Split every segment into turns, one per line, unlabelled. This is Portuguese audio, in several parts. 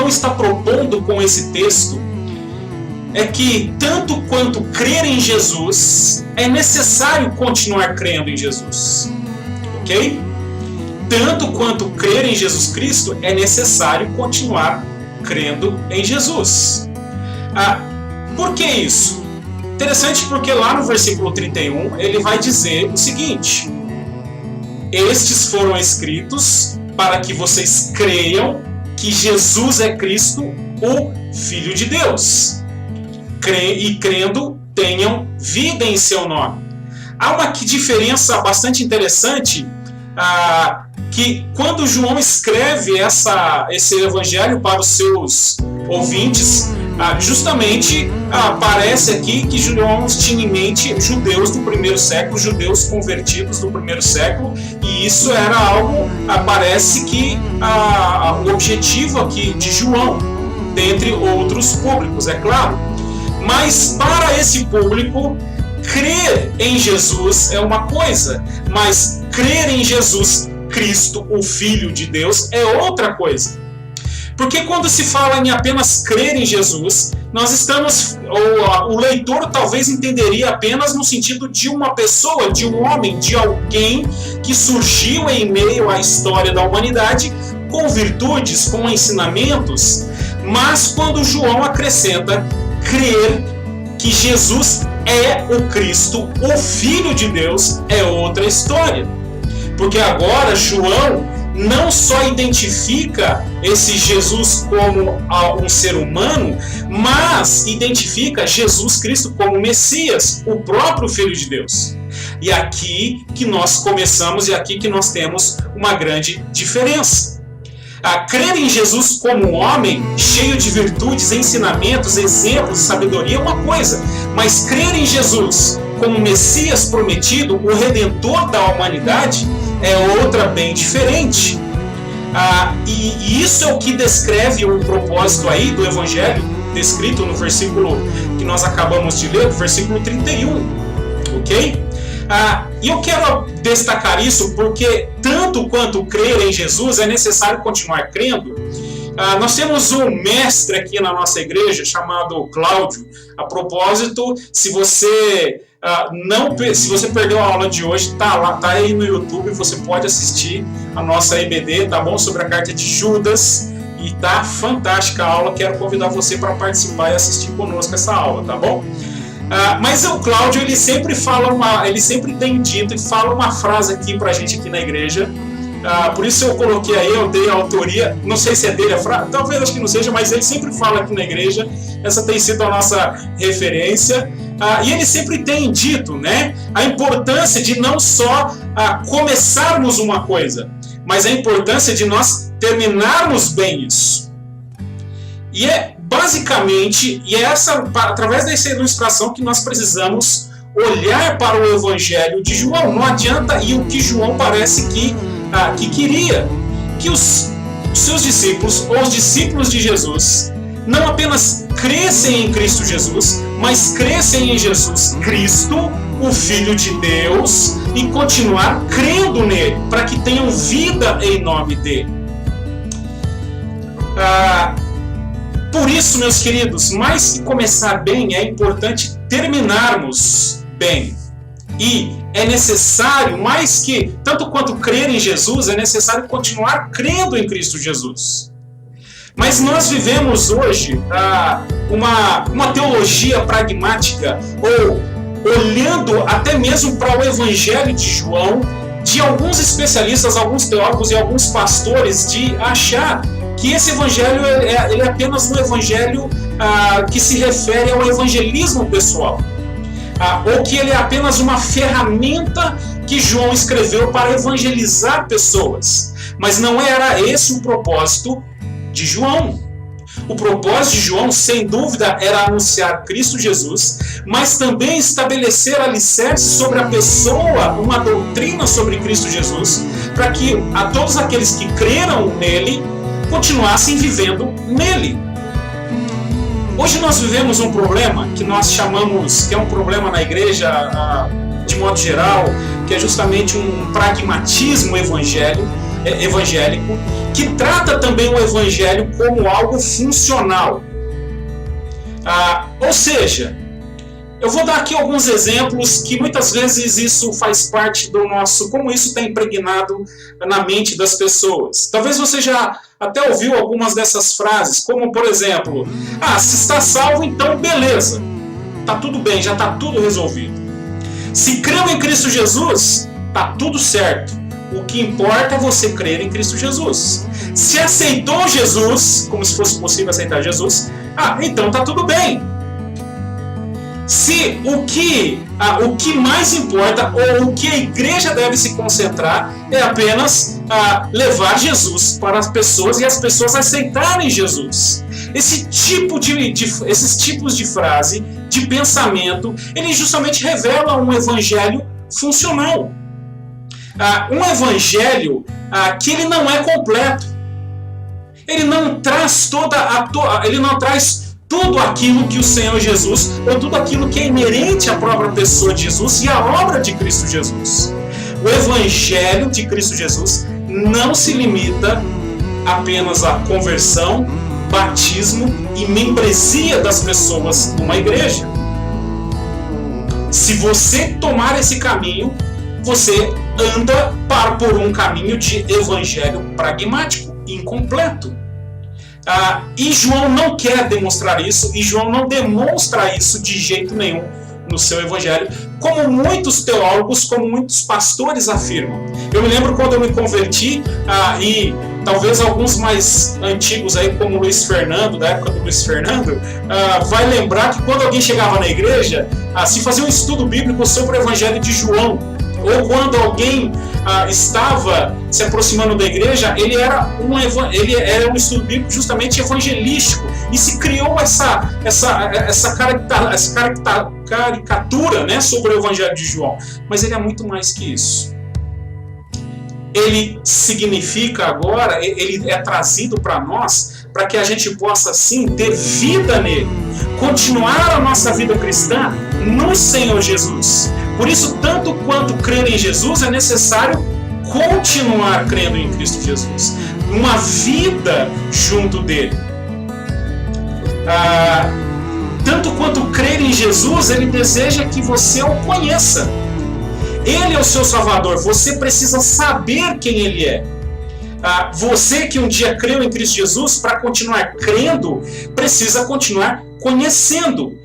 está propondo com esse texto é que, tanto quanto crer em Jesus, é necessário continuar crendo em Jesus. Ok? Tanto quanto crer em Jesus Cristo, é necessário continuar crendo em Jesus. Por que isso? Interessante, porque lá no versículo 31 ele vai dizer o seguinte: estes foram escritos para que vocês creiam que Jesus é Cristo, o Filho de Deus. E crendo, tenham vida em seu nome. Há uma diferença bastante interessante, que quando João escreve esse evangelho para os seus ouvintes, justamente parece aqui que João tinha em mente judeus do primeiro século, judeus convertidos do primeiro século, e isso era algo, parece que o objetivo aqui de João, dentre outros públicos, é claro. Mas para esse público, crer em Jesus é uma coisa, mas crer em Jesus Cristo, o Filho de Deus, é outra coisa. Porque quando se fala em apenas crer em Jesus, nós estamos, ou o leitor talvez entenderia apenas no sentido de uma pessoa, de um homem, de alguém que surgiu em meio à história da humanidade com virtudes, com ensinamentos. Mas quando João acrescenta crer que Jesus é o Cristo, o Filho de Deus, é outra história. Porque agora João não só identifica esse Jesus como um ser humano, mas identifica Jesus Cristo como Messias, o próprio Filho de Deus. E aqui que nós começamos e aqui que nós temos uma grande diferença. Crer em Jesus como homem, cheio de virtudes, ensinamentos, exemplos e sabedoria é uma coisa, mas crer em Jesus como Messias prometido, o Redentor da humanidade, é outra bem diferente. E isso é o que descreve o propósito aí do Evangelho, descrito no versículo que nós acabamos de ler, versículo 31, ok? E eu quero destacar isso porque, tanto quanto crer em Jesus, é necessário continuar crendo. Nós temos um mestre aqui na nossa igreja chamado Cláudio. A propósito, se você perdeu a aula de hoje, tá aí no YouTube, você pode assistir a nossa EBD, tá bom? Sobre a carta de Judas, e tá fantástica a aula. Quero convidar você para participar e assistir conosco essa aula, tá bom? Mas o Cláudio, ele sempre tem dito e fala uma frase aqui pra gente aqui na igreja. Por isso eu coloquei aí, eu dei a autoria, não sei se é dele a frase, talvez acho que não seja, mas ele sempre fala aqui na igreja, essa tem sido a nossa referência, e ele sempre tem dito, né, a importância de não só começarmos uma coisa, mas a importância de nós terminarmos bem isso. E é basicamente, através dessa ilustração que nós precisamos olhar para o Evangelho de João. Não adianta, e o que João parece que queria, que os seus discípulos, ou os discípulos de Jesus, não apenas crescem em Cristo Jesus, mas crescem em Jesus Cristo, o Filho de Deus, e continuar crendo nele, para que tenham vida em nome dele. Por isso, meus queridos, mais que começar bem, é importante terminarmos bem. E é necessário, mais que, tanto quanto crer em Jesus, é necessário continuar crendo em Cristo Jesus. Mas nós vivemos hoje uma teologia pragmática, ou olhando até mesmo para o Evangelho de João, de alguns especialistas, alguns teólogos e alguns pastores, de achar que esse evangelho ele é apenas um evangelho que se refere ao evangelismo pessoal, ou que ele é apenas uma ferramenta que João escreveu para evangelizar pessoas. Mas não era esse o propósito de João. O propósito de João, sem dúvida, era anunciar Cristo Jesus, mas também estabelecer alicerces sobre a pessoa, uma doutrina sobre Cristo Jesus, para que a todos aqueles que creram nele continuassem vivendo nele. Hoje nós vivemos um problema que nós chamamos, que é um problema na igreja de modo geral, que é justamente um pragmatismo evangélico. evangélico, que trata também o evangelho como algo funcional. Ou seja, eu vou dar aqui alguns exemplos que muitas vezes isso faz parte do nosso, como isso está impregnado na mente das pessoas. Talvez você já até ouviu algumas dessas frases, como por exemplo, se está salvo, então beleza, está tudo bem, já está tudo resolvido. Se creu em Cristo Jesus, está tudo certo. O que importa é você crer em Cristo Jesus. Se aceitou Jesus, como se fosse possível aceitar Jesus, então está tudo bem. Se o que mais importa, ou o que a igreja deve se concentrar, é apenas levar Jesus para as pessoas e as pessoas aceitarem Jesus. Esses tipos de frase, de pensamento, ele justamente revela um evangelho funcional. Um evangelho que ele não é completo. Ele não traz tudo aquilo que o Senhor Jesus, ou tudo aquilo que é inerente à própria pessoa de Jesus e à obra de Cristo Jesus. O Evangelho de Cristo Jesus não se limita apenas à conversão, batismo e membresia das pessoas numa igreja. Se você tomar esse caminho, você anda por um caminho de evangelho pragmático, incompleto. E João não quer demonstrar isso, e João não demonstra isso de jeito nenhum no seu evangelho, como muitos teólogos, como muitos pastores afirmam. Eu me lembro quando eu me converti, e talvez alguns mais antigos aí, como Luiz Fernando, da época do Luiz Fernando, vai lembrar que quando alguém chegava na igreja, se fazia um estudo bíblico sobre o evangelho de João, ou quando alguém estava se aproximando da igreja, ele era um estudo bíblico justamente evangelístico, e se criou essa caricatura, né, sobre o evangelho de João. Mas ele é muito mais que isso. Ele significa agora, ele é trazido para nós, para que a gente possa sim ter vida nele, continuar a nossa vida cristã no Senhor Jesus. Por isso, tanto quanto crer em Jesus, é necessário continuar crendo em Cristo Jesus, uma vida junto dele. Tanto quanto crer em Jesus, ele deseja que você o conheça. Ele é o seu Salvador, você precisa saber quem ele é. Você que um dia creu em Cristo Jesus, para continuar crendo, precisa continuar conhecendo.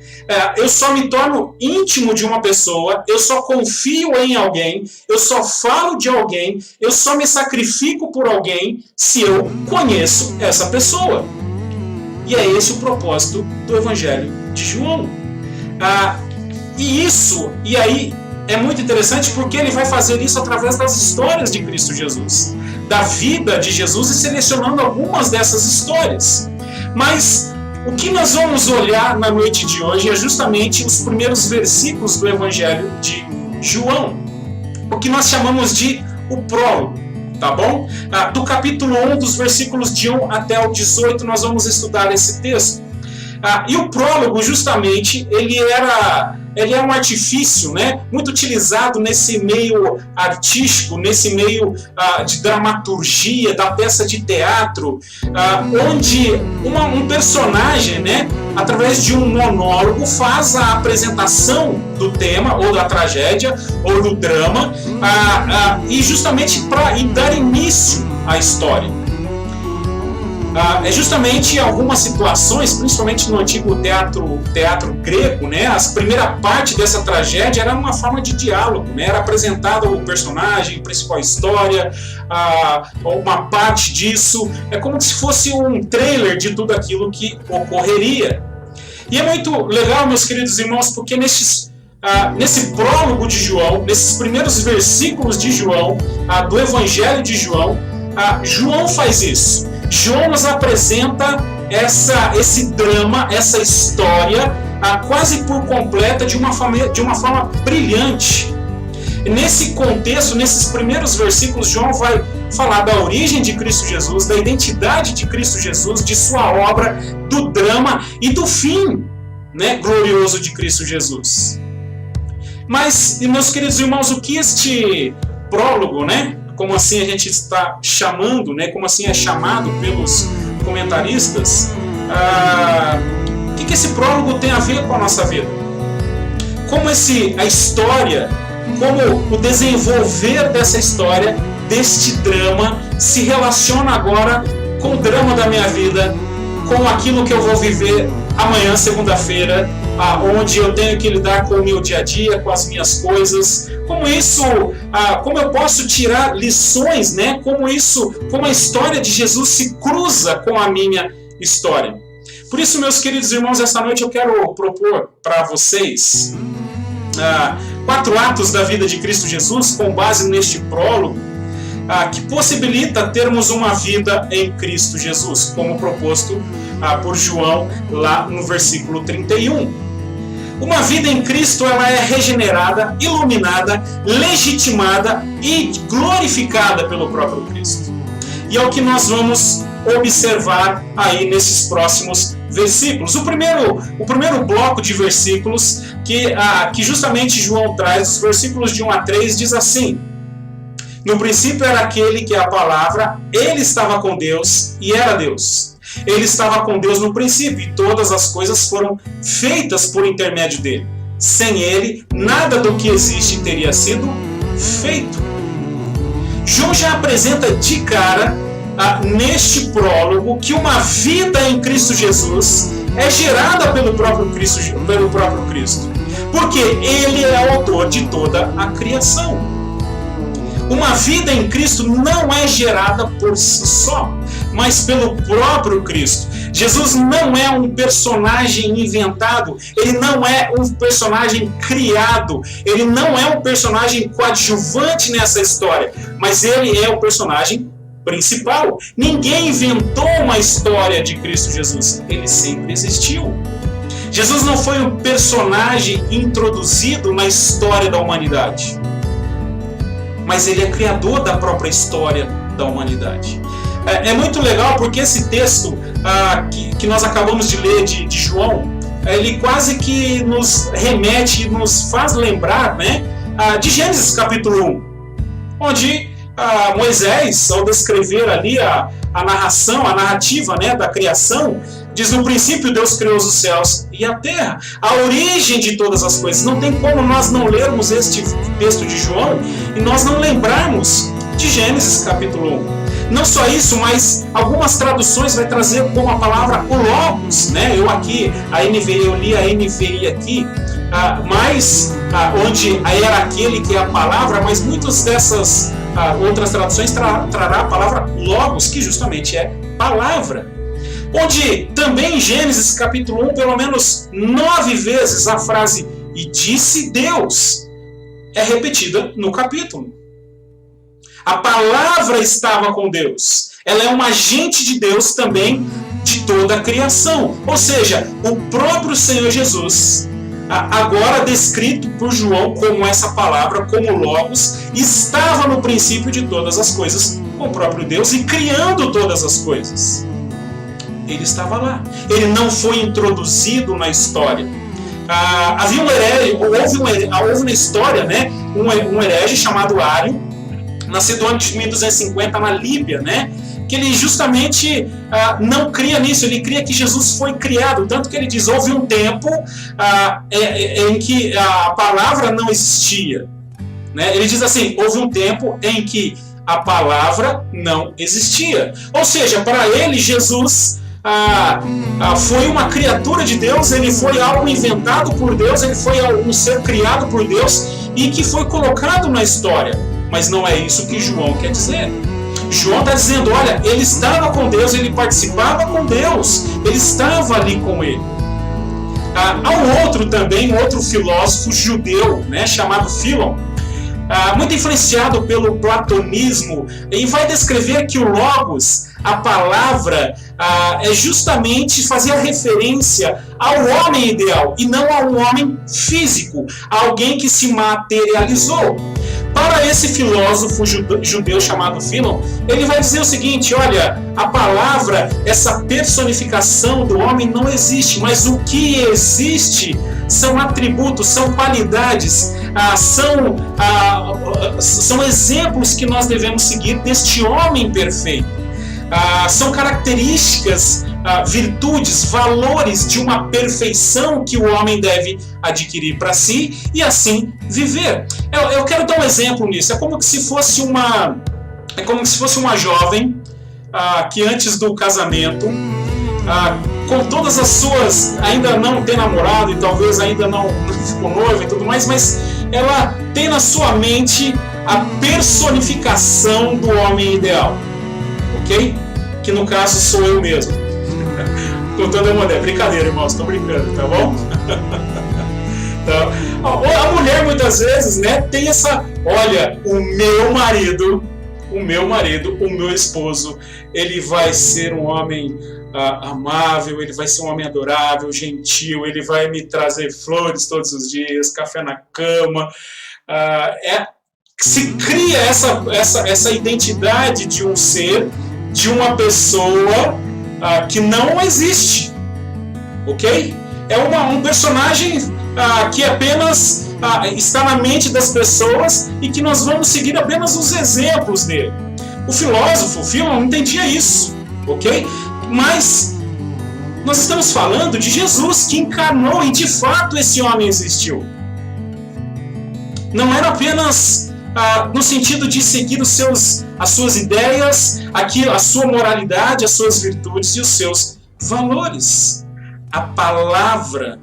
Eu só me torno íntimo de uma pessoa, eu só confio em alguém, eu só falo de alguém, eu só me sacrifico por alguém se eu conheço essa pessoa. E é esse o propósito do Evangelho de João. E aí é muito interessante, porque ele vai fazer isso através das histórias de Cristo Jesus, da vida de Jesus, e selecionando algumas dessas histórias. Mas o que nós vamos olhar na noite de hoje é justamente os primeiros versículos do Evangelho de João, o que nós chamamos de o prólogo, tá bom? Do capítulo 1, dos versículos de 1 até o 18, nós vamos estudar esse texto. E o prólogo, justamente, ele é um artifício, né, muito utilizado nesse meio artístico, nesse meio de dramaturgia, da peça de teatro, onde um personagem, né, através de um monólogo, faz a apresentação do tema, ou da tragédia, ou do drama, e justamente para dar início à história. É justamente algumas situações, principalmente no antigo teatro grego, né, a primeira parte dessa tragédia era uma forma de diálogo, né, era apresentado o personagem, a principal história, uma parte disso, é como se fosse um trailer de tudo aquilo que ocorreria. E é muito legal, meus queridos irmãos, porque nesse prólogo de João, nesses primeiros versículos de João, do Evangelho de João, João faz isso. João nos apresenta esse drama, essa história, quase por completa, de uma forma brilhante. Nesse contexto, nesses primeiros versículos, João vai falar da origem de Cristo Jesus, da identidade de Cristo Jesus, de sua obra, do drama e do fim, né, glorioso de Cristo Jesus. Mas, meus queridos irmãos, o que este prólogo, né, como assim a gente está chamando, né? Como assim é chamado pelos comentaristas, o que esse prólogo tem a ver com a nossa vida? Como a história, como o desenvolver dessa história, deste drama, se relaciona agora com o drama da minha vida, com aquilo que eu vou viver amanhã, segunda-feira, onde eu tenho que lidar com o meu dia a dia, com as minhas coisas, como eu posso tirar lições, né? Como a história de Jesus se cruza com a minha história. Por isso, meus queridos irmãos, essa noite eu quero propor para vocês 4 atos da vida de Cristo Jesus, com base neste prólogo, que possibilita termos uma vida em Cristo Jesus, como proposto por João lá no versículo 31. Uma vida em Cristo, ela é regenerada, iluminada, legitimada e glorificada pelo próprio Cristo. E é o que nós vamos observar aí nesses próximos versículos. O primeiro bloco de versículos que justamente João traz, os versículos de 1 a 3, diz assim: no princípio era aquele que é a palavra, ele estava com Deus e era Deus. Ele estava com Deus no princípio e todas as coisas foram feitas por intermédio dele. Sem ele, nada do que existe teria sido feito. João já apresenta de cara, neste prólogo, que uma vida em Cristo Jesus é gerada pelo próprio Cristo. Porque ele é o autor de toda a criação. Uma vida em Cristo não é gerada por si só, mas pelo próprio Cristo. Jesus não é um personagem inventado, ele não é um personagem criado, ele não é um personagem coadjuvante nessa história, mas ele é o personagem principal. Ninguém inventou uma história de Cristo Jesus, ele sempre existiu. Jesus não foi um personagem introduzido na história da humanidade, mas ele é criador da própria história da humanidade. É muito legal porque esse texto que nós acabamos de ler de João, ele quase que nos remete, nos faz lembrar, né, de Gênesis capítulo 1, onde Moisés, ao descrever ali a narrativa, né, da criação, diz: no princípio Deus criou os céus e a terra, a origem de todas as coisas. Não tem como nós não lermos este texto de João e nós não lembrarmos de Gênesis capítulo 1. Não só isso, mas algumas traduções vai trazer como a palavra o Logos, né? Eu li a NVI aqui, onde era aquele que é a palavra, mas muitas dessas outras traduções trará a palavra Logos, que justamente é palavra. Onde também em Gênesis capítulo 1, pelo menos 9 vezes a frase "e disse Deus" é repetida no capítulo. A palavra estava com Deus. Ela é um agente de Deus também de toda a criação. Ou seja, o próprio Senhor Jesus, agora descrito por João como essa palavra, como Logos, estava no princípio de todas as coisas com o próprio Deus e criando todas as coisas. Ele estava lá. Ele não foi introduzido na história. Havia um herege, houve na história, né, um herege chamado Ário, nascido antes de 1250 na Líbia, né, que ele justamente não cria nisso, ele cria que Jesus foi criado, tanto que ele diz: houve um tempo em que a palavra não existia, né? Ele diz assim: houve um tempo em que a palavra não existia, ou seja, para ele Jesus foi uma criatura de Deus, ele foi algo inventado por Deus, ele foi um ser criado por Deus e que foi colocado na história. Mas não é isso que João quer dizer. João está dizendo: olha, ele estava com Deus, ele participava com Deus, ele estava ali com ele. Há um outro filósofo judeu, né, chamado Filon, muito influenciado pelo platonismo, e vai descrever que o Logos, a palavra, é justamente fazia referência ao homem ideal e não a um homem físico, a alguém que se materializou. Agora esse filósofo judeu chamado Philon, ele vai dizer o seguinte: olha, a palavra, essa personificação do homem não existe, mas o que existe são atributos, são qualidades, são exemplos que nós devemos seguir deste homem perfeito. São características, virtudes, valores de uma perfeição que o homem deve adquirir para si e assim viver. Eu quero dar um exemplo nisso. É como se fosse uma jovem que antes do casamento, com todas as suas, ainda não tem namorado e talvez ainda não ficou noiva e tudo mais, mas ela tem na sua mente a personificação do homem ideal, ok? Que no caso sou eu mesmo. Contando a mulher, brincadeira, irmãos, estou brincando, tá bom? Então, a mulher muitas vezes, né, tem essa, olha, o meu esposo, ele vai ser um homem amável, ele vai ser um homem adorável, gentil, ele vai me trazer flores todos os dias, café na cama. Se cria essa identidade de um ser, de uma pessoa que não existe, ok? É um personagem que apenas está na mente das pessoas e que nós vamos seguir apenas os exemplos dele. O filósofo, o Philon, não entendia isso, ok? Mas nós estamos falando de Jesus, que encarnou e de fato esse homem existiu. Não era apenas no sentido de seguir as suas ideias, a sua moralidade, as suas virtudes e os seus valores. A palavra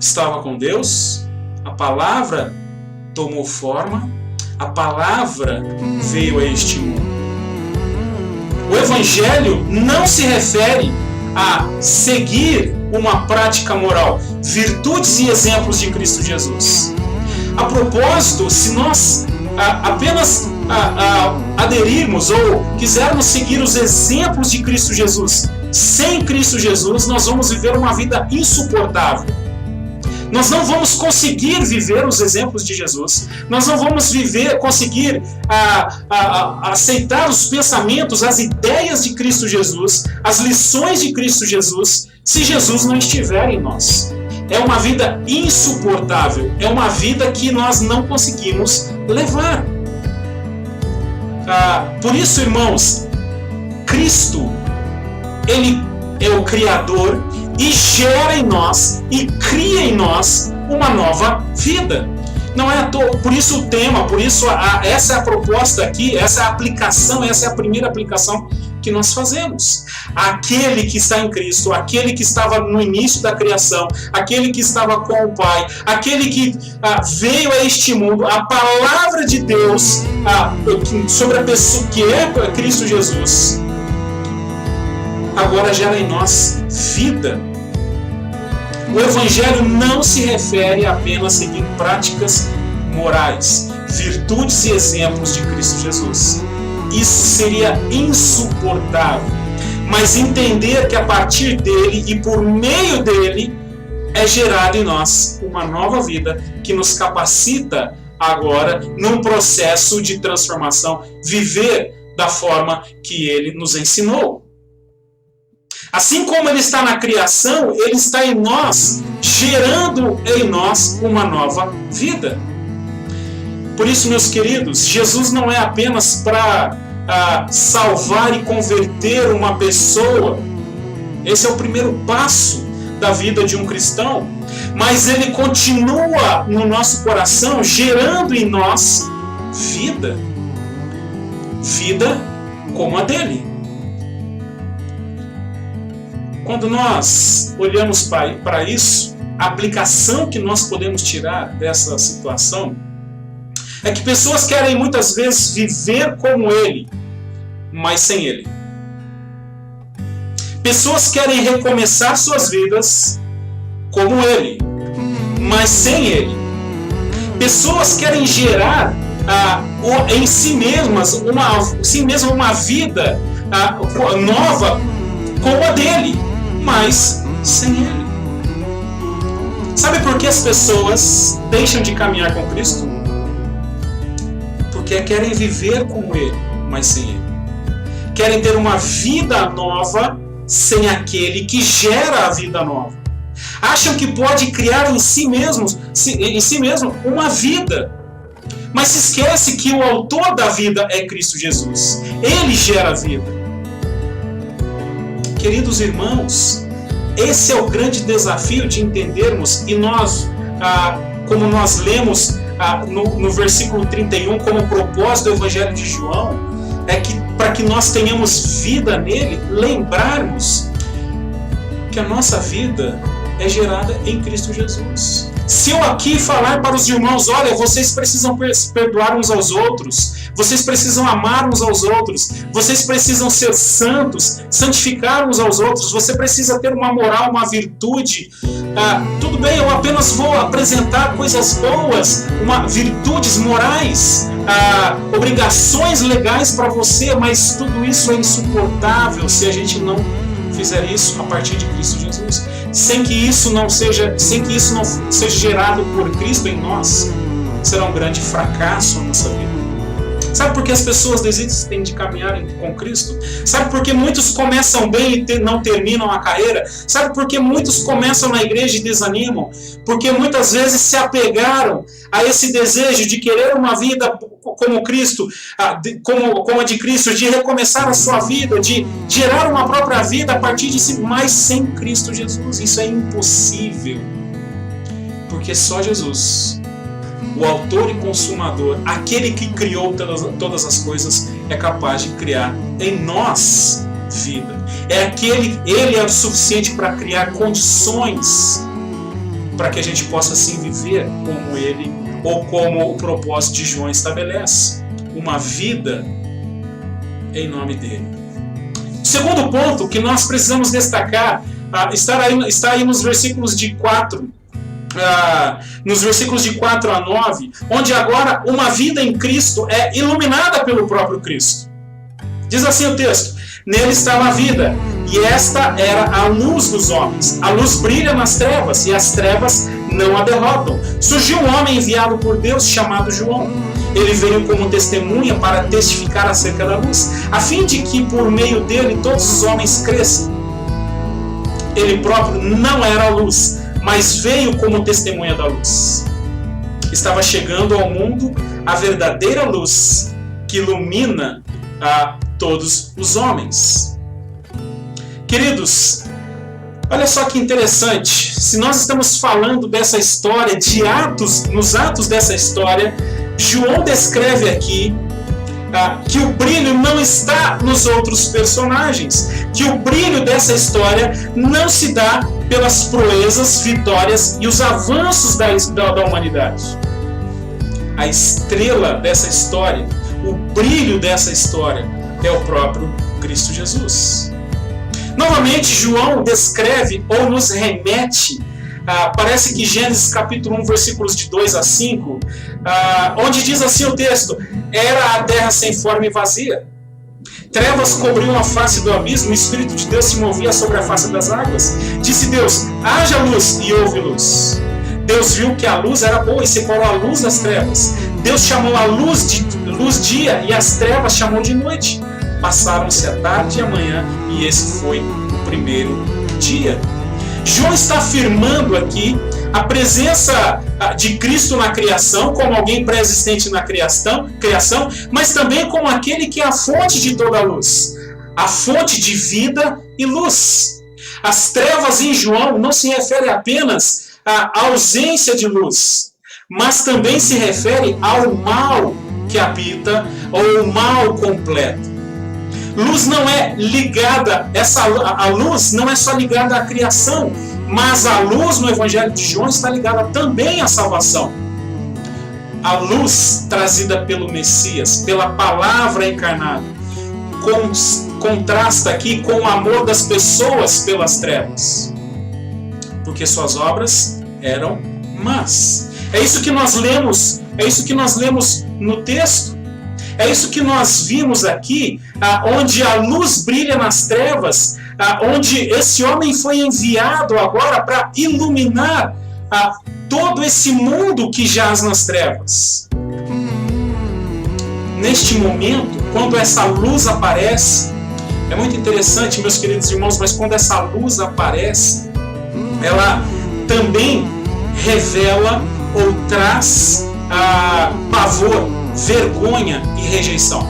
estava com Deus, a palavra tomou forma, a palavra veio a este mundo. O Evangelho não se refere a seguir uma prática moral, virtudes e exemplos de Cristo Jesus. A propósito, se nós apenas aderirmos ou quisermos seguir os exemplos de Cristo Jesus, sem Cristo Jesus, nós vamos viver uma vida insuportável. Nós não vamos conseguir viver os exemplos de Jesus, nós não vamos conseguir aceitar os pensamentos, as ideias de Cristo Jesus, as lições de Cristo Jesus, se Jesus não estiver em nós. É uma vida insuportável, é uma vida que nós não conseguimos levar. Por isso, irmãos, Cristo, Ele é o Criador e gera em nós e cria em nós uma nova vida. Não é à toa, por isso o tema, por isso essa é a proposta aqui, essa é a aplicação, essa é a primeira aplicação que nós fazemos. Aquele que está em Cristo, aquele que estava no início da criação, aquele que estava com o Pai, aquele que veio a este mundo, a palavra de Deus sobre a pessoa que é Cristo Jesus, agora gera em nós vida. O Evangelho não se refere apenas a seguir práticas morais, virtudes e exemplos de Cristo Jesus. Isso seria insuportável. Mas entender que a partir dele e por meio dele é gerado em nós uma nova vida que nos capacita agora num processo de transformação, viver da forma que ele nos ensinou. Assim como ele está na criação, ele está em nós, gerando em nós uma nova vida. Por isso, meus queridos, Jesus não é apenas para salvar e converter uma pessoa. Esse é o primeiro passo da vida de um cristão. Mas ele continua no nosso coração, gerando em nós vida. Vida como a dele. Quando nós olhamos para isso, a aplicação que nós podemos tirar dessa situação é que pessoas querem muitas vezes viver como ele, mas sem ele. Pessoas querem recomeçar suas vidas como ele, mas sem ele. Pessoas querem gerar em si mesmas uma vida nova como a dele, mas sem ele. Sabe por que as pessoas deixam de caminhar com Cristo? porque querem viver com Ele, mas sem Ele. Querem ter uma vida nova sem aquele que gera a vida nova. Acham que pode criar em si mesmo uma vida. Mas se esquece que o autor da vida é Cristo Jesus. Ele gera a vida. Queridos irmãos, esse é o grande desafio de entendermos, e nós, como nós lemos no versículo 31, como propósito do Evangelho de João, é que para que nós tenhamos vida nele, lembrarmos que a nossa vida é gerada em Cristo Jesus. Se eu aqui falar para os irmãos, olha, vocês precisam perdoar uns aos outros, vocês precisam amar uns aos outros, vocês precisam ser santos, santificar uns aos outros, você precisa ter uma moral, uma virtude, tudo bem, eu apenas vou apresentar coisas boas, virtudes morais, obrigações legais para você, mas tudo isso é insuportável se a gente não fizer isso a partir de Cristo Jesus. Sem que isso não seja gerado por Cristo em nós, será um grande fracasso a nossa vida. Sabe por que as pessoas desistem de caminhar com Cristo? Sabe por que muitos começam bem e não terminam a carreira? Sabe por que muitos começam na igreja e desanimam? Porque muitas vezes se apegaram a esse desejo de querer uma vida como Cristo, como a de Cristo, de recomeçar a sua vida, de gerar uma própria vida a partir de si, mas sem Cristo Jesus. Isso é impossível. Porque só Jesus, o autor e consumador, aquele que criou todas as coisas, é capaz de criar em nós vida. Ele é o suficiente para criar condições para que a gente possa assim viver como Ele, ou como o propósito de João estabelece, uma vida em nome dele. O segundo ponto que nós precisamos destacar está aí nos versículos de 4 a 9, onde agora uma vida em Cristo é iluminada pelo próprio Cristo. Diz assim o texto: nele estava a vida, e esta era a luz dos homens. A luz brilha nas trevas, e as trevas não a derrotam. Surgiu um homem enviado por Deus chamado João. Ele veio como testemunha para testificar acerca da luz, a fim de que por meio dele todos os homens cresçam. Ele próprio não era a luz, mas veio como testemunha da luz. Estava chegando ao mundo a verdadeira luz que ilumina a todos os homens. Queridos, olha só que interessante. Se nós estamos falando dessa história de Atos, nos atos dessa história, João descreve aqui que o brilho não está nos outros personagens, que o brilho dessa história não se dá pelas proezas, vitórias e os avanços da humanidade. A estrela dessa história, o brilho dessa história é o próprio Cristo Jesus. Novamente, João descreve ou nos remete, parece que Gênesis capítulo 1, versículos de 2 a 5, onde diz assim o texto: era a terra sem forma e vazia. Trevas cobriam a face do abismo, o Espírito de Deus se movia sobre a face das águas. Disse Deus: haja luz, e houve luz. Deus viu que a luz era boa e separou a luz das trevas. Deus chamou a luz de dia e as trevas chamou de noite. Passaram-se a tarde e a manhã, e esse foi o primeiro dia. João está afirmando aqui a presença de Cristo na criação, como alguém pré-existente na criação, mas também como aquele que é a fonte de toda a luz, a fonte de vida e luz. As trevas em João não se refere apenas à ausência de luz, mas também se refere ao mal que habita, ou o mal completo. Luz não é ligada, a luz não é só ligada à criação, mas a luz no Evangelho de João está ligada também à salvação. A luz trazida pelo Messias, pela palavra encarnada, contrasta aqui com o amor das pessoas pelas trevas, porque suas obras eram más. É isso que nós lemos no texto. É isso que nós vimos aqui, onde a luz brilha nas trevas, onde esse homem foi enviado agora para iluminar todo esse mundo que jaz nas trevas. neste momento, quando essa luz aparece, é muito interessante, meus queridos irmãos, mas quando essa luz aparece, ela também revela ou traz pavor, vergonha e rejeição.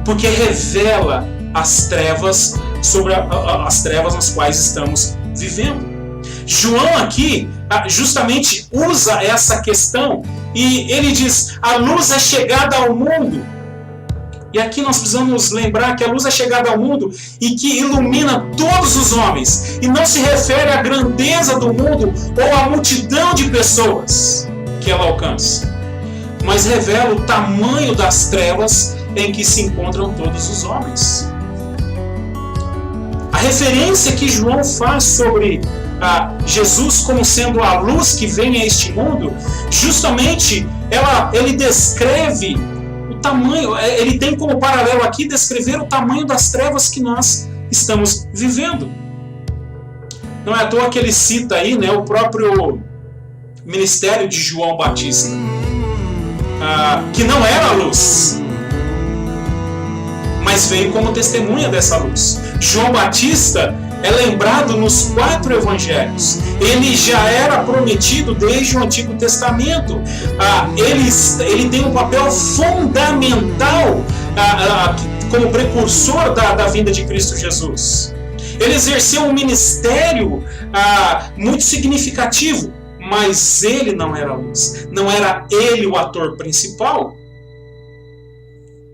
Porque revela as trevas sobre as trevas nas quais estamos vivendo. João aqui justamente usa essa questão e ele diz: a luz é chegada ao mundo. E aqui nós precisamos lembrar que a luz é chegada ao mundo e que ilumina todos os homens. E não se refere à grandeza do mundo ou à multidão de pessoas que ela alcança, mas revela o tamanho das trevas em que se encontram todos os homens. A referência que João faz sobre Jesus como sendo a luz que vem a este mundo, justamente ele descreve o tamanho, ele tem como paralelo aqui descrever o tamanho das trevas que nós estamos vivendo. Não é à toa que ele cita aí, né, o próprio ministério de João Batista, que não era a luz, mas veio como testemunha dessa luz. João Batista é lembrado nos 4 evangelhos. Ele já era prometido desde o Antigo Testamento. Ele tem um papel fundamental como precursor da vinda de Cristo Jesus. Ele exerceu um ministério muito significativo, mas ele não era a luz. Não era ele o ator principal.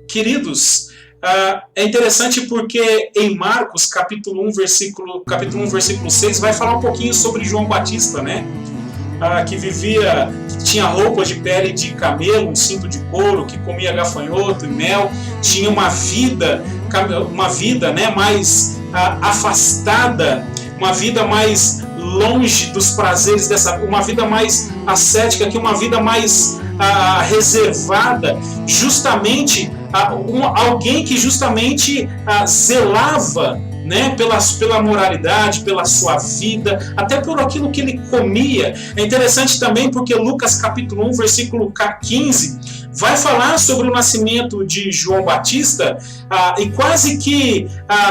Queridos, é interessante porque em Marcos, capítulo 1, versículo 6, vai falar um pouquinho sobre João Batista, né? Que tinha roupa de pele de camelo, um cinto de couro, que comia gafanhoto e mel, tinha uma vida, né, mais afastada, uma vida mais longe dos prazeres uma vida mais ascética, uma vida mais reservada, justamente alguém que justamente zelava, né, pela moralidade, pela sua vida, até por aquilo que ele comia. É interessante também porque Lucas capítulo 1, versículo 15, vai falar sobre o nascimento de João Batista e quase que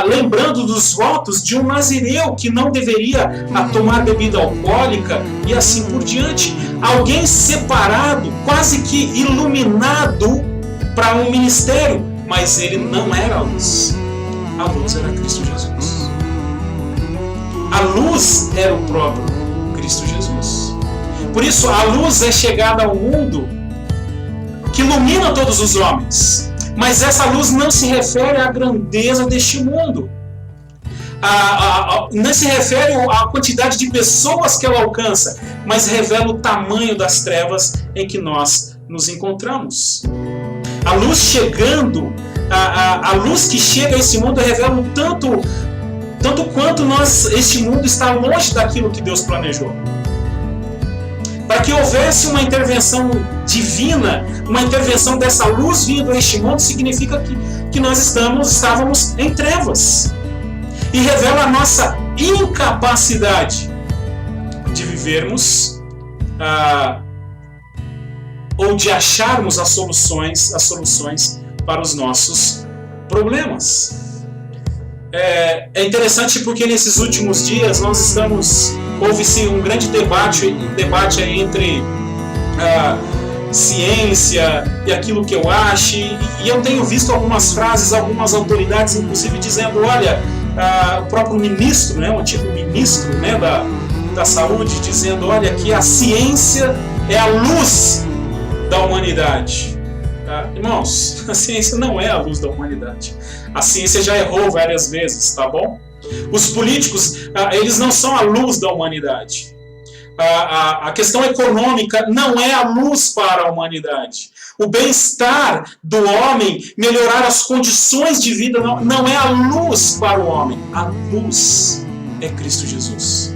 lembrando dos votos de um nazireu que não deveria tomar bebida alcoólica e assim por diante. Alguém separado, quase que iluminado para um ministério, mas ele não era a luz. A luz era Cristo Jesus. A luz era o próprio Cristo Jesus. Por isso, a luz é chegada ao mundo que ilumina todos os homens. Mas essa luz não se refere à grandeza deste mundo. Não se refere à quantidade de pessoas que ela alcança, mas revela o tamanho das trevas em que nós nos encontramos. A luz chegando, a luz que chega a esse mundo revela um tanto quanto este mundo está longe daquilo que Deus planejou. Para que houvesse uma intervenção divina, uma intervenção dessa luz vindo a este mundo, significa que nós estávamos em trevas. E revela a nossa incapacidade de vivermos ou de acharmos as soluções para os nossos problemas. É interessante porque nesses últimos dias houve-se um grande debate entre ciência e aquilo que eu acho, e eu tenho visto algumas frases, algumas autoridades inclusive dizendo, olha, o próprio ministro, né, o antigo ministro, né, da saúde, dizendo, olha, que a ciência é a luz da humanidade. Irmãos, a ciência não é a luz da humanidade. A ciência já errou várias vezes, tá bom? Os políticos, eles não são a luz da humanidade. A questão econômica não é a luz para a humanidade. O bem-estar do homem, melhorar as condições de vida, não é a luz para o homem. A luz é Cristo Jesus.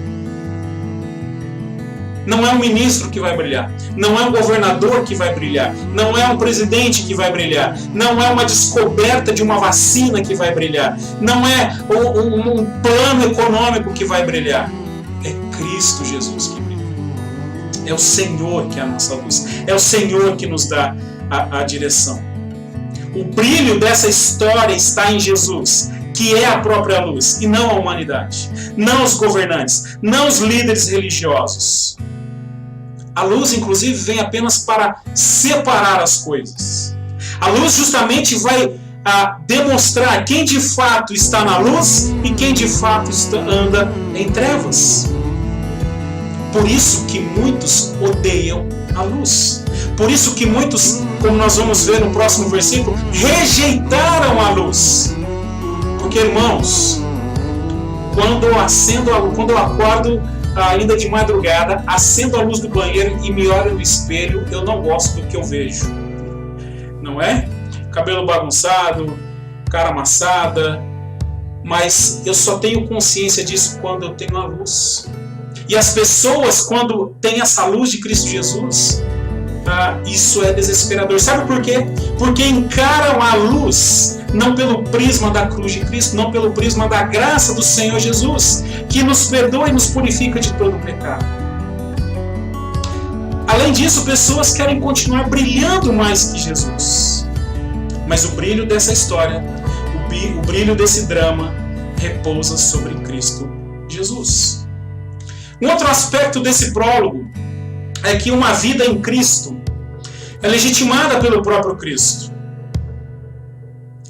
Não é um ministro que vai brilhar, não é um governador que vai brilhar, não é um presidente que vai brilhar, não é uma descoberta de uma vacina que vai brilhar, não é um plano econômico que vai brilhar. É Cristo Jesus que brilha. É o Senhor que é a nossa luz, é o Senhor que nos dá a direção. O brilho dessa história está em Jesus, que é a própria luz, e não a humanidade, não os governantes, não os líderes religiosos. A luz, inclusive, vem apenas para separar as coisas. A luz justamente vai demonstrar quem de fato está na luz e quem de fato anda em trevas. Por isso que muitos odeiam a luz. Por isso que muitos, como nós vamos ver no próximo versículo, rejeitaram a luz. Porque, irmãos, quando eu acordo ainda de madrugada, acendo a luz do banheiro e me olho no espelho, eu não gosto do que eu vejo. Não é? Cabelo bagunçado, cara amassada, mas eu só tenho consciência disso quando eu tenho a luz. E as pessoas, quando têm essa luz de Cristo Jesus, isso é desesperador. Sabe por quê? Porque encaram a luz não pelo prisma da cruz de Cristo, não pelo prisma da graça do Senhor Jesus, que nos perdoa e nos purifica de todo o pecado. Além disso, pessoas querem continuar brilhando mais que Jesus. Mas o brilho dessa história, o brilho desse drama, repousa sobre Cristo Jesus. Um outro aspecto desse prólogo é que uma vida em Cristo é legitimada pelo próprio Cristo.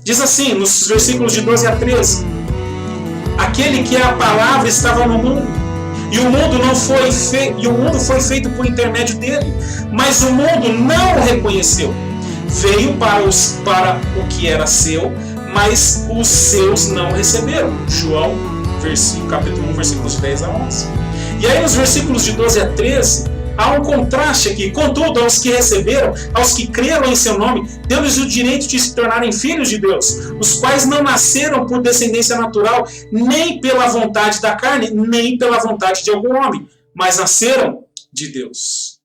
Diz assim, nos versículos de 12 a 13: aquele que é a palavra estava no mundo, e o mundo foi feito por intermédio dele, mas o mundo não o reconheceu. Veio para o que era seu, mas os seus não receberam. João, capítulo 1, versículos 10 a 11. E aí nos versículos de 12 a 13, há um contraste aqui. Contudo, aos que receberam, aos que creram em seu nome, deu-lhes o direito de se tornarem filhos de Deus, os quais não nasceram por descendência natural, nem pela vontade da carne, nem pela vontade de algum homem, mas nasceram de Deus.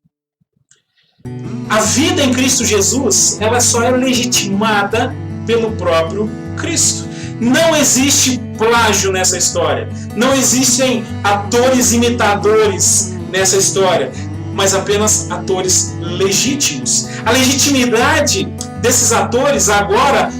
A vida em Cristo Jesus, ela só é legitimada pelo próprio Cristo. Não existe plágio nessa história. Não existem atores imitadores nessa história, mas apenas atores legítimos. A legitimidade desses atores agora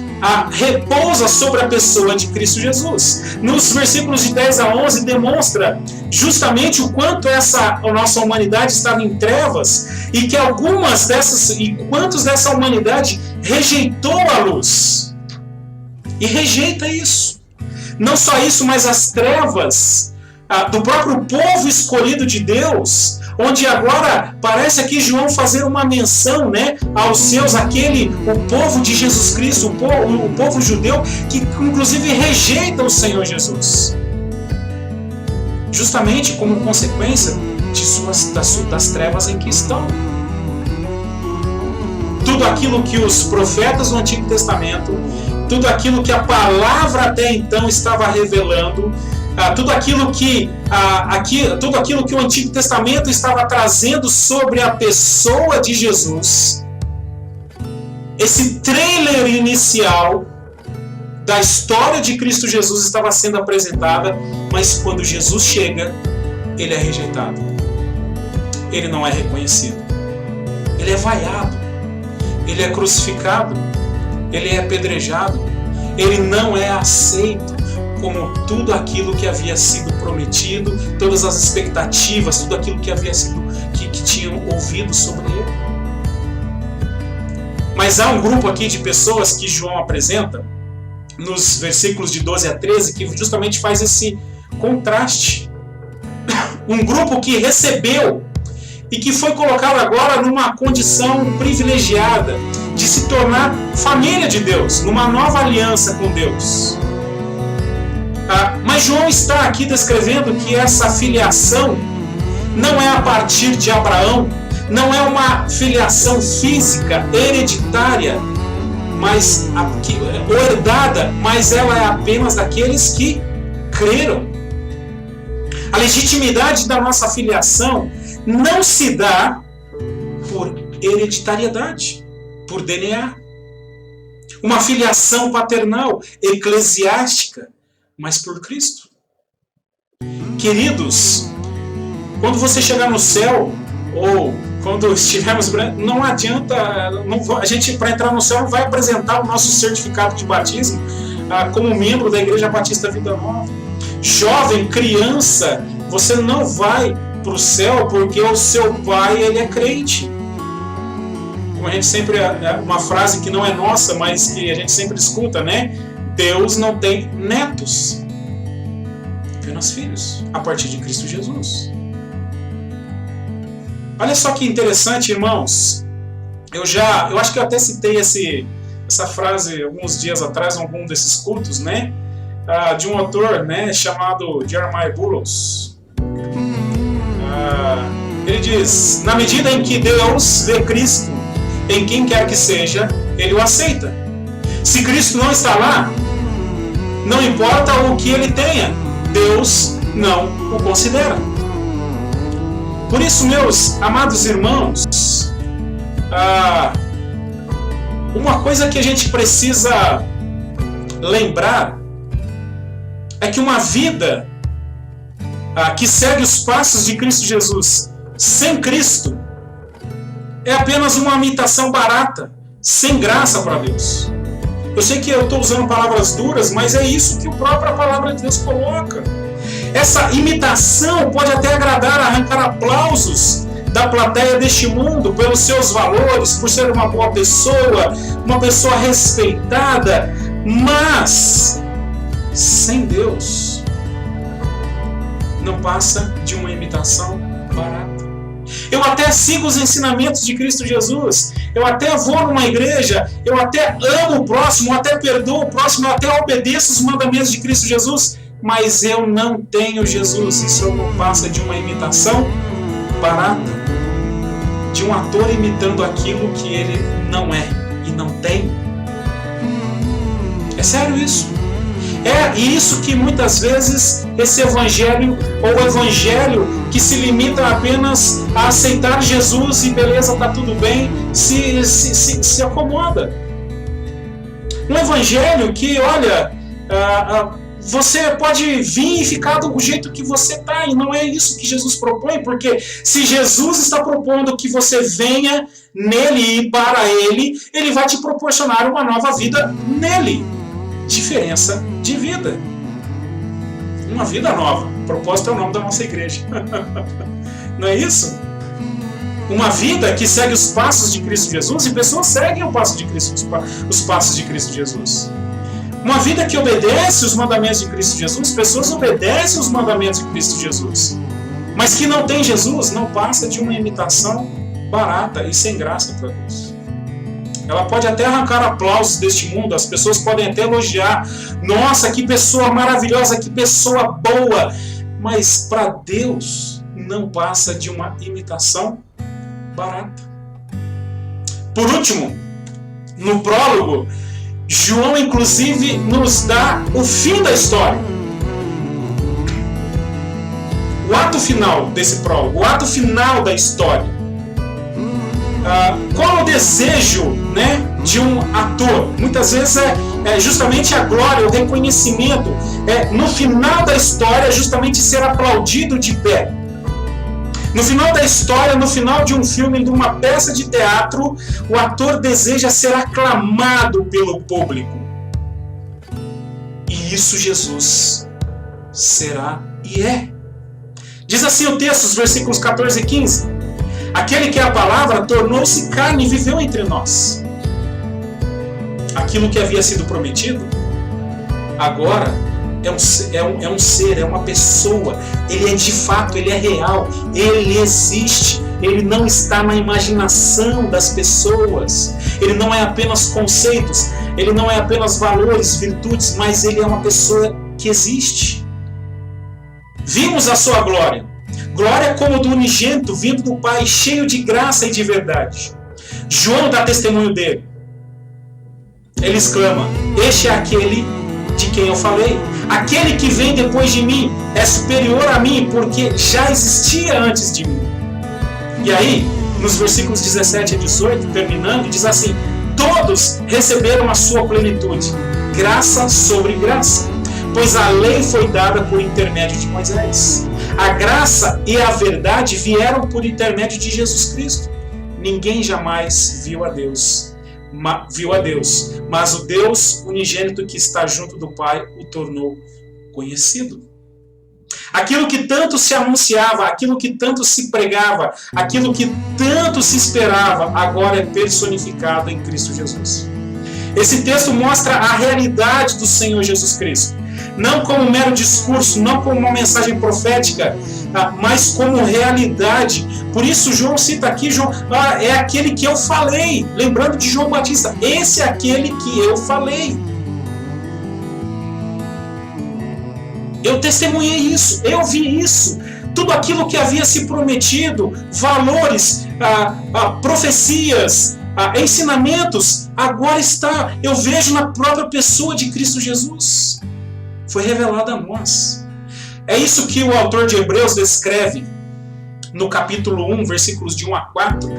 repousa sobre a pessoa de Cristo Jesus. Nos versículos de 10 a 11 demonstra justamente o quanto a nossa humanidade estava em trevas e que quantos dessa humanidade rejeitou a luz. E rejeita isso. Não só isso, mas as trevas do próprio povo escolhido de Deus, onde agora parece aqui João fazer uma menção, né, aos seus, o povo de Jesus Cristo, o povo judeu, que inclusive rejeita o Senhor Jesus. Justamente como consequência das trevas em que estão. Tudo aquilo que os profetas do Antigo Testamento, tudo aquilo que a palavra até então estava revelando, tudo aquilo que o Antigo Testamento estava trazendo sobre a pessoa de Jesus, esse trailer inicial da história de Cristo Jesus estava sendo apresentada, mas quando Jesus chega, ele é rejeitado. Ele não é reconhecido. Ele é vaiado. Ele é crucificado. Ele é apedrejado. Ele não é aceito como tudo aquilo que havia sido prometido, todas as expectativas, tudo aquilo que havia sido que tinham ouvido sobre ele. Mas há um grupo aqui de pessoas que João apresenta nos versículos de 12 a 13 que justamente faz esse contraste. Um grupo que recebeu e que foi colocado agora numa condição privilegiada de se tornar família de Deus, numa nova aliança com Deus. Mas João está aqui descrevendo que essa filiação não é a partir de Abraão, não é uma filiação física, hereditária, ou herdada, mas ela é apenas daqueles que creram. A legitimidade da nossa filiação não se dá por hereditariedade, por DNA. Uma filiação paternal, eclesiástica, mas por Cristo. Queridos, quando você chegar no céu, ou quando estivermos, não adianta, a gente, para entrar no céu, não vai apresentar o nosso certificado de batismo como membro da Igreja Batista Vida Nova. Jovem, criança, você não vai para o céu porque o seu pai, ele é crente. Como a gente sempre, uma frase que não é nossa, mas que a gente sempre escuta, né? Deus não tem netos, apenas filhos, a partir de Cristo Jesus. Olha só que interessante, irmãos. Eu acho que eu até citei essa frase alguns dias atrás, em algum desses cultos, né? De um autor, né, chamado Jeremiah Burroughs. Ele diz: na medida em que Deus vê Cristo em quem quer que seja, ele o aceita. Se Cristo não está lá, não importa o que ele tenha, Deus não o considera. Por isso, meus amados irmãos, uma coisa que a gente precisa lembrar é que uma vida que segue os passos de Cristo Jesus sem Cristo é apenas uma imitação barata, sem graça para Deus. Eu sei que eu estou usando palavras duras, mas é isso que a própria palavra de Deus coloca. Essa imitação pode até agradar, arrancar aplausos da plateia deste mundo pelos seus valores, por ser uma boa pessoa, uma pessoa respeitada, mas sem Deus não passa de uma imitação barata. Eu até sigo os ensinamentos de Cristo Jesus, eu até vou numa igreja, eu até amo o próximo, eu até perdoo o próximo, eu até obedeço os mandamentos de Cristo Jesus, mas eu não tenho Jesus. Isso não passa de uma imitação barata, de um ator imitando aquilo que ele não é e não tem. É sério isso? É isso que muitas vezes esse evangelho, ou o evangelho que se limita apenas a aceitar Jesus e beleza, tá tudo bem, se acomoda. Um evangelho que, olha, você pode vir e ficar do jeito que você está, e não é isso que Jesus propõe, porque se Jesus está propondo que você venha nele e para ele, ele vai te proporcionar uma nova vida nele. Diferença de vida. Uma vida nova. Propósito é o nome da nossa igreja. Não é isso? Uma vida que segue os passos de Cristo Jesus, e pessoas seguem os passos de Cristo Jesus. Uma vida que obedece os mandamentos de Cristo Jesus, pessoas obedecem os mandamentos de Cristo Jesus. Mas que não tem Jesus, não passa de uma imitação barata e sem graça para Deus. Ela pode até arrancar aplausos deste mundo, as pessoas podem até elogiar. Nossa, que pessoa maravilhosa, que pessoa boa. Mas para Deus não passa de uma imitação barata. Por último, no prólogo, João inclusive nos dá o fim da história. O ato final desse prólogo, o ato final da história. Qual é o desejo, né, de um ator? Muitas vezes é justamente a glória, o reconhecimento, no final da história, justamente ser aplaudido de pé. No final da história, no final de um filme, de uma peça de teatro, o ator deseja ser aclamado pelo público. E isso Jesus será e é. Diz assim o texto, os versículos 14 e 15. Aquele que é a palavra tornou-se carne e viveu entre nós. Aquilo que havia sido prometido, agora é um ser, é uma pessoa. Ele é de fato, ele é real, ele existe. Ele não está na imaginação das pessoas. Ele não é apenas conceitos, ele não é apenas valores, virtudes, mas ele é uma pessoa que existe. Vimos a sua glória. Glória como do unigênito, vindo do Pai, cheio de graça e de verdade. João dá testemunho dele. Ele exclama: este é aquele de quem eu falei. Aquele que vem depois de mim é superior a mim, porque já existia antes de mim. E aí, nos versículos 17 a 18, terminando, diz assim: todos receberam a sua plenitude, graça sobre graça, pois a lei foi dada por intermédio de Moisés. A graça e a verdade vieram por intermédio de Jesus Cristo. Ninguém jamais viu a Deus, mas o Deus unigênito que está junto do Pai o tornou conhecido. Aquilo que tanto se anunciava, aquilo que tanto se pregava, aquilo que tanto se esperava, agora é personificado em Cristo Jesus. Esse texto mostra a realidade do Senhor Jesus Cristo. Não como um mero discurso, não como uma mensagem profética, mas como realidade. Por isso João cita aqui, é aquele que eu falei. Lembrando de João Batista, esse é aquele que eu falei. Eu testemunhei isso, eu vi isso. Tudo aquilo que havia se prometido, valores, profecias, ensinamentos, agora está, eu vejo na própria pessoa de Cristo Jesus. Foi revelado a nós. É isso que o autor de Hebreus descreve no capítulo 1, versículos de 1 a 4.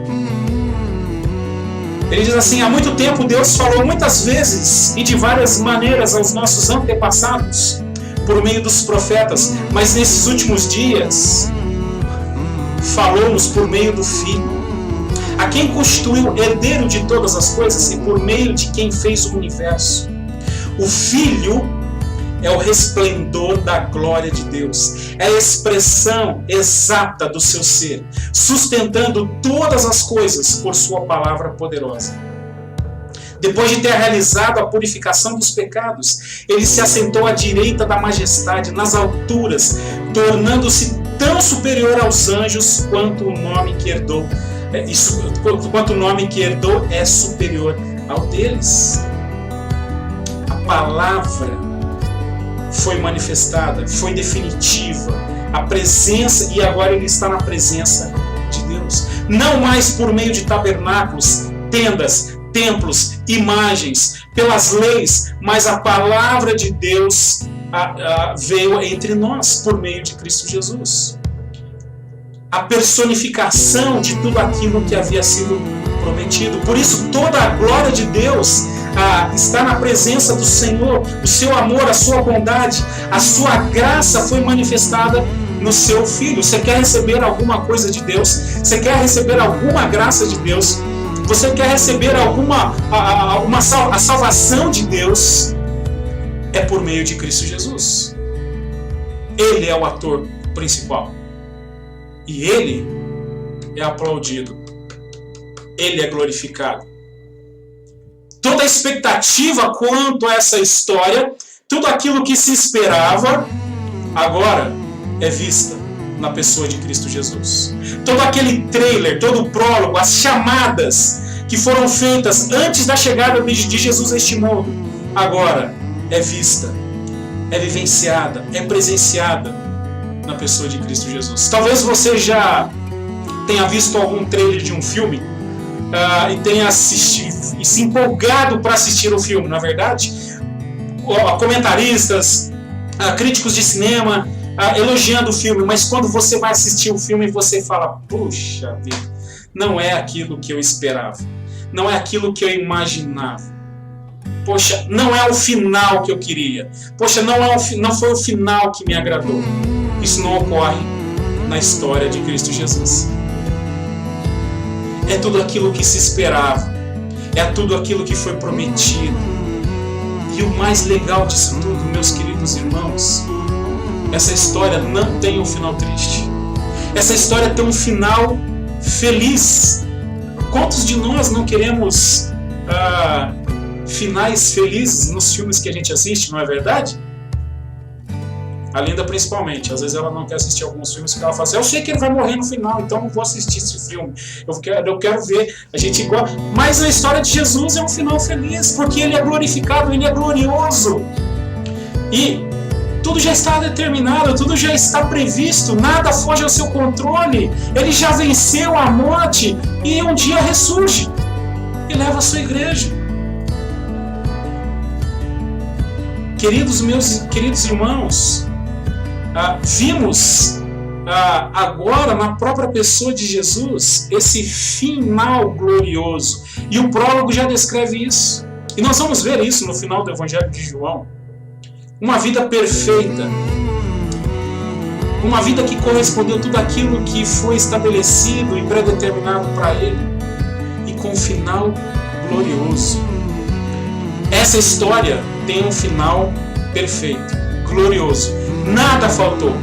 Ele diz assim: há muito tempo Deus falou muitas vezes e de várias maneiras aos nossos antepassados, por meio dos profetas, mas nesses últimos dias falou-nos por meio do Filho, a quem constituiu herdeiro de todas as coisas e por meio de quem fez o universo. O Filho é o resplendor da glória de Deus, é a expressão exata do seu ser, sustentando todas as coisas por sua palavra poderosa. Depois de ter realizado a purificação dos pecados, ele se assentou à direita da majestade, nas alturas, tornando-se tão superior aos anjos quanto o nome que herdou é superior ao deles. A palavra foi manifestada, foi definitiva, a presença, e agora ele está na presença de Deus. Não mais por meio de tabernáculos, tendas, templos, imagens, pelas leis, mas a palavra de Deus veio entre nós por meio de Cristo Jesus. A personificação de tudo aquilo que havia sido prometido. Por isso toda a glória de Deus está na presença do Senhor. O seu amor, a sua bondade, a sua graça foi manifestada no seu Filho. Você quer receber alguma coisa de Deus? Você quer receber alguma graça de Deus? Você quer receber a salvação de Deus? É por meio de Cristo Jesus. Ele é o ator principal. E ele é aplaudido. Ele é glorificado. Toda a expectativa quanto a essa história, tudo aquilo que se esperava, agora é vista na pessoa de Cristo Jesus. Todo aquele trailer, todo o prólogo, as chamadas que foram feitas antes da chegada de Jesus a este mundo, agora é vista, é vivenciada, é presenciada na pessoa de Cristo Jesus. Talvez você já tenha visto algum trailer de um filme e tenha assistido e se empolgado para assistir o filme, na verdade. Comentaristas, críticos de cinema elogiando o filme, mas quando você vai assistir o filme você fala: puxa vida, não é aquilo que eu esperava, não é aquilo que eu imaginava, poxa, não é o final que eu queria, poxa, não foi o final que me agradou. Isso não ocorre na história de Cristo Jesus. É tudo aquilo que se esperava, é tudo aquilo que foi prometido. E o mais legal disso tudo, meus queridos irmãos, essa história não tem um final triste. Essa história tem um final feliz. Quantos de nós não queremos finais felizes nos filmes que a gente assiste, não é verdade? A Linda principalmente, às vezes ela não quer assistir alguns filmes porque ela fala assim: eu sei que ele vai morrer no final, então não vou assistir esse filme, eu quero ver, a gente igual. Mas a história de Jesus é um final feliz, porque ele é glorificado, ele é glorioso, e tudo já está determinado, tudo já está previsto, nada foge ao seu controle. Ele já venceu a morte e um dia ressurge e leva a sua igreja. Meus queridos irmãos, vimos agora na própria pessoa de Jesus esse final glorioso, e o prólogo já descreve isso, e nós vamos ver isso no final do Evangelho de João. Uma vida perfeita, uma vida que correspondeu tudo aquilo que foi estabelecido e predeterminado para ele, e com um final glorioso. Essa história tem um final perfeito, glorioso. Nada faltou.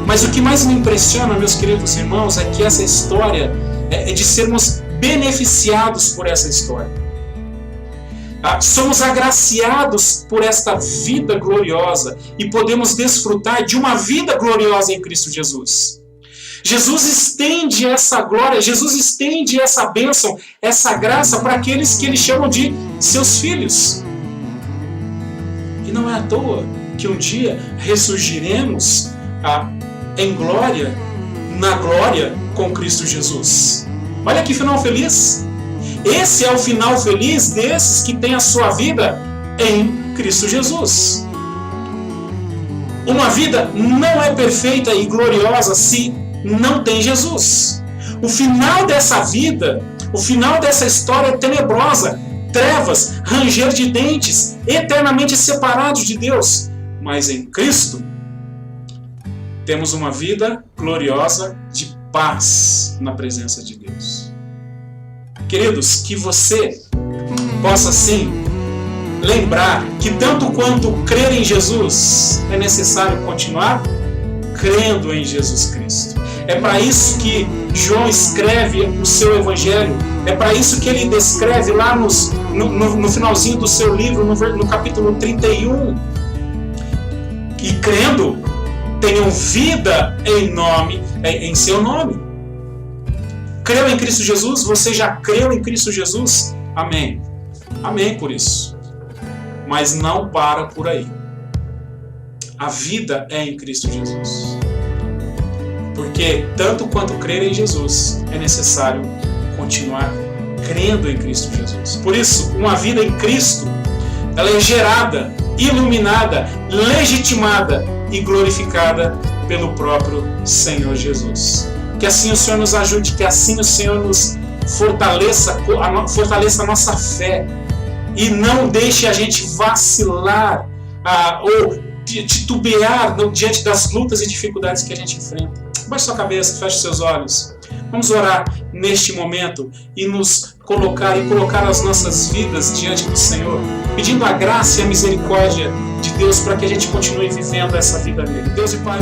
Mas o que mais me impressiona, meus queridos irmãos, é que essa história é de sermos beneficiados por essa história. Somos agraciados por esta vida gloriosa e podemos desfrutar de uma vida gloriosa em Cristo Jesus. Jesus estende essa glória, Jesus estende essa bênção, essa graça para aqueles que ele chama de seus filhos. E não é à toa que um dia ressurgiremos em glória, na glória com Cristo Jesus. Olha que final feliz! Esse é o final feliz desses que têm a sua vida em Cristo Jesus. Uma vida não é perfeita e gloriosa se não tem Jesus. O final dessa vida, o final dessa história é tenebrosa, trevas, ranger de dentes, eternamente separados de Deus. Mas em Cristo, temos uma vida gloriosa de paz na presença de Deus. Queridos, que você possa sim lembrar que tanto quanto crer em Jesus, é necessário continuar crendo em Jesus Cristo. É para isso que João escreve o seu evangelho, é para isso que ele descreve lá no finalzinho do seu livro, no capítulo 31. E crendo, tenham vida em seu nome. Creu em Cristo Jesus? Você já creu em Cristo Jesus? Amém. Amém por isso. Mas não para por aí. A vida é em Cristo Jesus. Porque tanto quanto crer em Jesus, é necessário continuar crendo em Cristo Jesus. Por isso, uma vida em Cristo, ela é gerada, iluminada, legitimada e glorificada pelo próprio Senhor Jesus. Que assim o Senhor nos ajude, que assim o Senhor nos fortaleça a nossa fé e não deixe a gente vacilar ou titubear diante das lutas e dificuldades que a gente enfrenta. Baixe sua cabeça, feche seus olhos. Vamos orar neste momento e nos colocar as nossas vidas diante do Senhor, pedindo a graça e a misericórdia de Deus para que a gente continue vivendo essa vida nele. Deus e Pai,